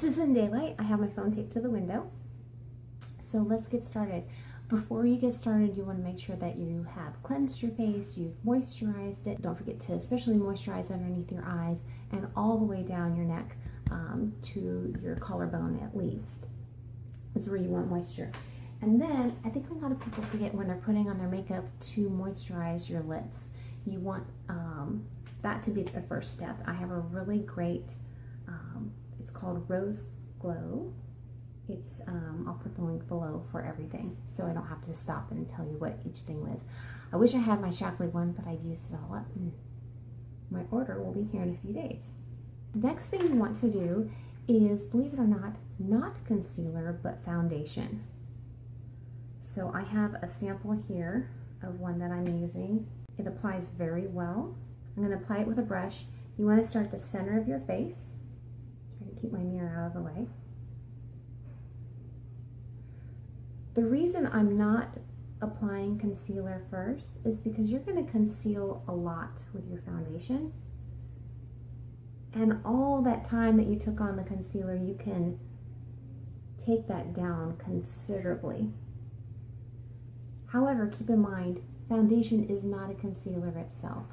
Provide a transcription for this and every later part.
This is in daylight. I have my phone taped to the window. So let's get started. Before you get started, you want to make sure that you have cleansed your face, you've moisturized it. Don't forget to especially moisturize underneath your eyes and all the way down your neck to your collarbone at least. That's where you want moisture. And then I think a lot of people forget when they're putting on their makeup to moisturize your lips. You want that to be the first step. I have a really great, it's called Rose Glow. It's, I'll put the link below for everything so I don't have to stop and tell you what each thing was. I wish I had my Shackley one, but I've used it all up and my order will be here in a few days. The next thing you want to do is, believe it or not concealer, but foundation. So I have a sample here of one that I'm using. It applies very well. I'm going to apply it with a brush. You want to start at the center of your face. Try to keep my mirror out of the way. The reason I'm not applying concealer first is because you're going to conceal a lot with your foundation. And all that time that you took on the concealer, you can take that down considerably. However, keep in mind, foundation is not a concealer itself.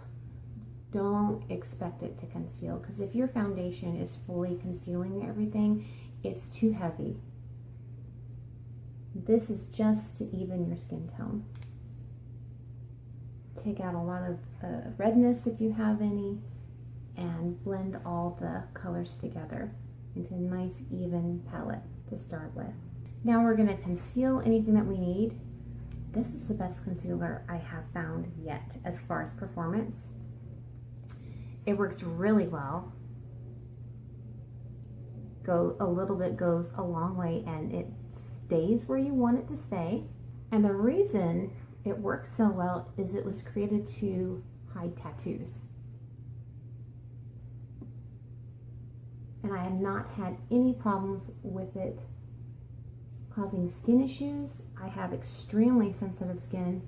Don't expect it to conceal, because if your foundation is fully concealing everything, it's too heavy. This is just to even your skin tone. Take out a lot of redness if you have any, and blend all the colors together into a nice even palette to start with. Now we're going to conceal anything that we need. This is the best concealer I have found yet as far as performance. It works really well. A little bit goes a long way, and it stays where you want it to stay. And the reason it works so well is it was created to hide tattoos. And I have not had any problems with it causing skin issues. I have extremely sensitive skin.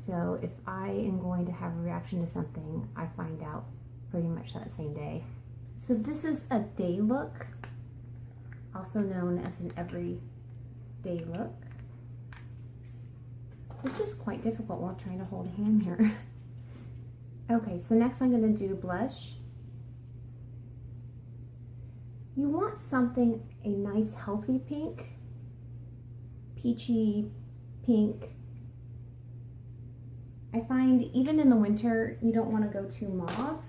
So if I am going to have a reaction to something, I find out pretty much that same day. So this is a day look, also known as an everyday look. This is quite difficult while trying to hold a hand here. Okay, so next I'm going to do blush. You want something, a nice healthy pink, peachy pink. I find even in the winter, you don't want to go too mauve,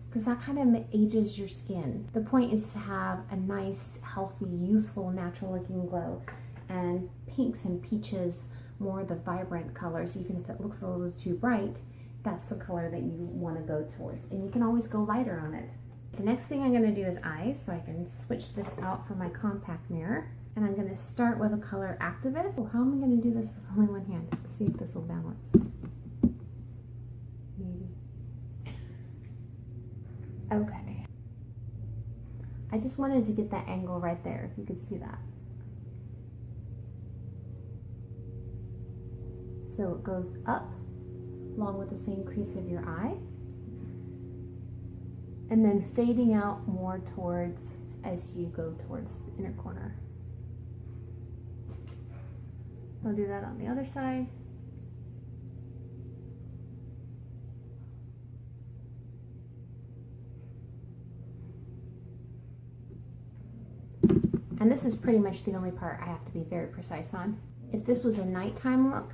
because that kind of ages your skin. The point is to have a nice, healthy, youthful, natural looking glow, and pinks and peaches, more the vibrant colors. Even if it looks a little too bright, that's the color that you want to go towards, and you can always go lighter on it. The next thing I'm going to do is eyes, so I can switch this out for my compact mirror. And I'm going to start with a color Activist. Oh, how am I going to do this with only one hand? Let's see if this will balance. Maybe. Okay. I just wanted to get that angle right there, if you could see that. So it goes up along with the same crease of your eye, and then fading out more towards as you go towards the inner corner. I'll do that on the other side. And this is pretty much the only part I have to be very precise on. If this was a nighttime look,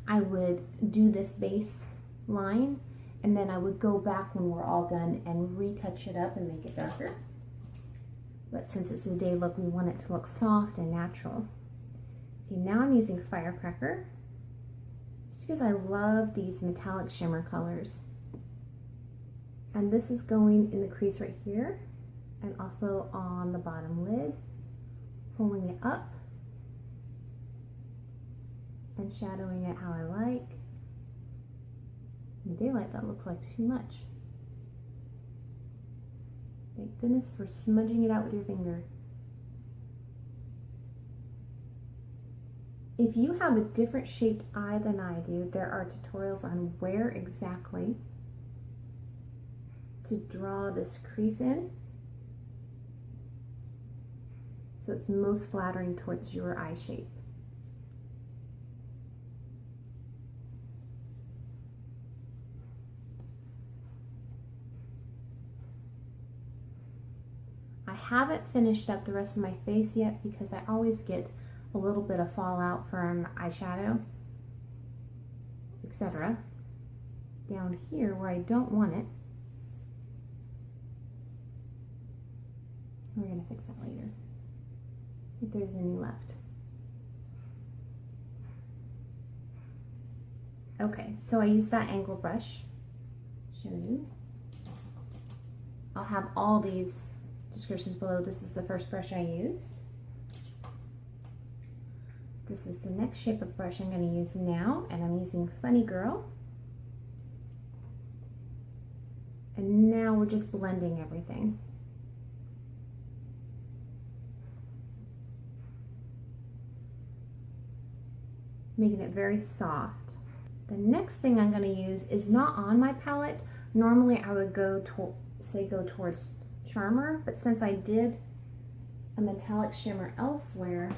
I would do this base line, and then I would go back when we're all done and retouch it up and make it darker. But since it's a day look, we want it to look soft and natural. Okay, now I'm using Firecracker, just because I love these metallic shimmer colors. And this is going in the crease right here, and also on the bottom lid, pulling it up and shadowing it how I like. In daylight, that looks like too much. Thank goodness for smudging it out with your finger. If you have a different shaped eye than I do, there are tutorials on where exactly to draw this crease in so it's most flattering towards your eye shape. I haven't finished up the rest of my face yet because I always get a little bit of fallout from eyeshadow, etc. Down here where I don't want it. We're going to fix that later, if there's any left. Okay, so I use that angle brush. Show you. I'll have all these descriptions below. This is the first brush I used. This is the next shape of brush I'm going to use now, and I'm using Funny Girl. And now we're just blending everything. Making it very soft. The next thing I'm going to use is not on my palette. Normally I would go towards Charmer, but since I did a metallic shimmer elsewhere,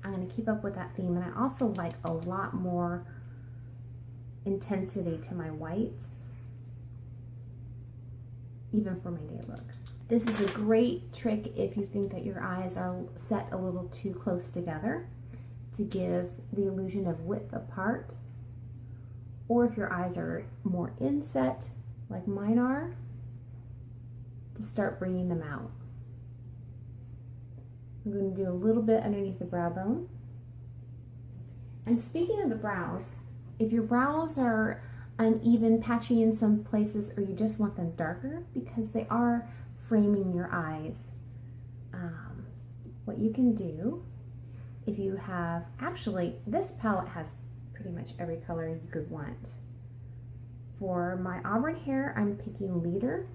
I'm going to keep up with that theme. And I also like a lot more intensity to my whites, even for my day look. This is a great trick if you think that your eyes are set a little too close together, to give the illusion of width apart, or if your eyes are more inset like mine are, to start bringing them out. I'm going to do a little bit underneath the brow bone. And speaking of the brows, if your brows are uneven, patchy in some places, or you just want them darker because they are framing your eyes, what you can do, if you have, actually this palette has pretty much every color you could want. For my auburn hair, I'm picking Leader.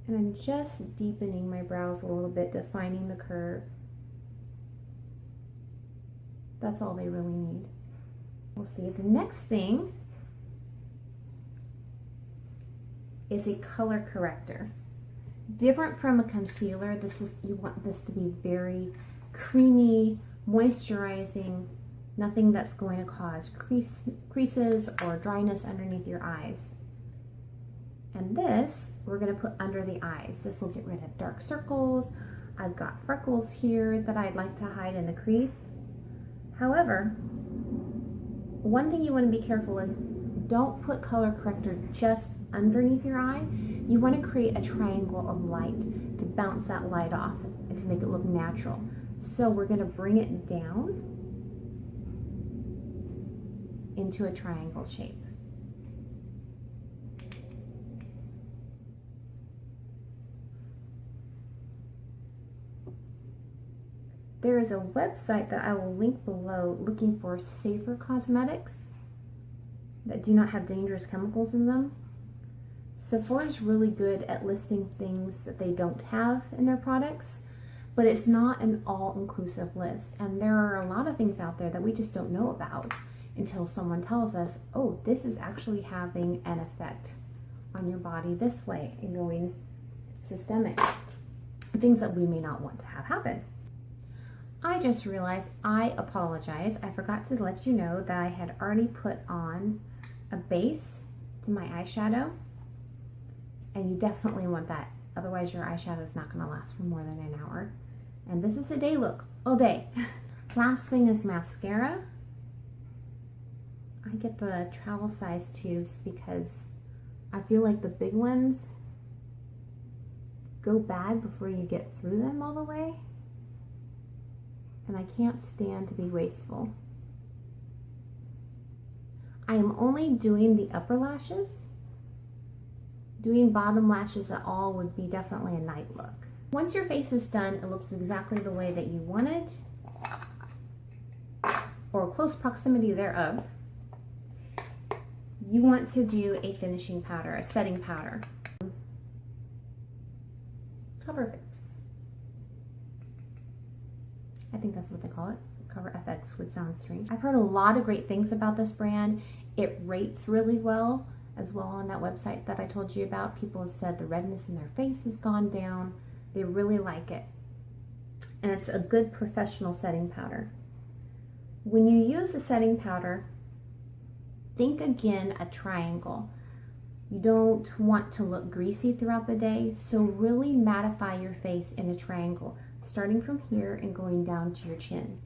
And I'm just deepening my brows a little bit, defining the curve. That's all they really need. We'll see. The next thing is a color corrector. Different from a concealer, you want this to be very creamy, moisturizing, nothing that's going to cause creases or dryness underneath your eyes. And this, we're going to put under the eyes. This will get rid of dark circles. I've got freckles here that I'd like to hide in the crease. However, one thing you want to be careful is don't put color corrector just underneath your eye. You want to create a triangle of light to bounce that light off and to make it look natural. So we're going to bring it down into a triangle shape. There is a website that I will link below looking for safer cosmetics that do not have dangerous chemicals in them. Sephora is really good at listing things that they don't have in their products, but it's not an all-inclusive list. And there are a lot of things out there that we just don't know about until someone tells us, oh, this is actually having an effect on your body this way and going systemic. Things that we may not want to have happen. I just realized, I apologize. I forgot to let you know that I had already put on a base to my eyeshadow. And you definitely want that. Otherwise your eyeshadow is not going to last for more than an hour. And this is a day look, all day. Last thing is mascara. I get the travel size tubes because I feel like the big ones go bad before you get through them all the way. And I can't stand to be wasteful. I am only doing the upper lashes. Doing bottom lashes at all would be definitely a night look. Once your face is done, it looks exactly the way that you want it, or close proximity thereof. You want to do a finishing powder, a setting powder. Cover Fix. I think that's what they call it. Cover FX would sound strange. I've heard a lot of great things about this brand, It rates really well as well on that website that I told you about. People have said the redness in their face has gone down. They really like it. And it's a good professional setting powder. When you use the setting powder, think again a triangle. You don't want to look greasy throughout the day, so really mattify your face in a triangle, starting from here and going down to your chin.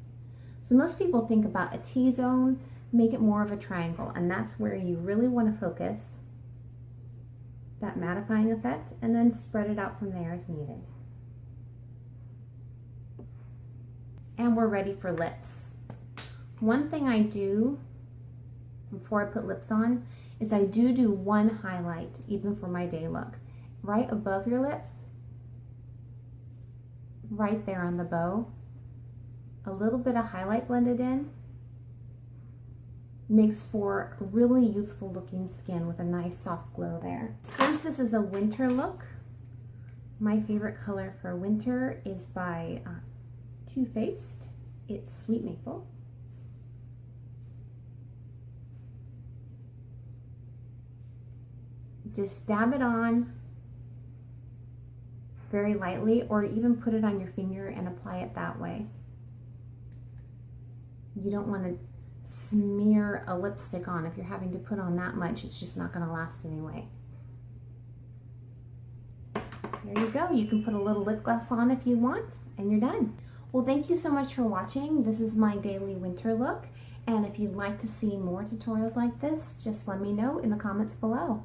So most people think about a T-zone, make it more of a triangle, and that's where you really want to focus that mattifying effect, and then spread it out from there as needed. And we're ready for lips. One thing I do before I put lips on is I do one highlight, even for my day look. Right above your lips, right there on the bow, a little bit of highlight blended in, makes for really youthful looking skin with a nice soft glow there. Since this is a winter look, my favorite color for winter is by Too Faced. It's Sweet Maple. Just dab it on very lightly, or even put it on your finger and apply it that way. You don't want to smear a lipstick on. If you're having to put on that much, it's just not going to last anyway. There you go. You can put a little lip gloss on if you want, and you're done. Well, thank you so much for watching. This is my daily winter look, and if you'd like to see more tutorials like this, just let me know in the comments below.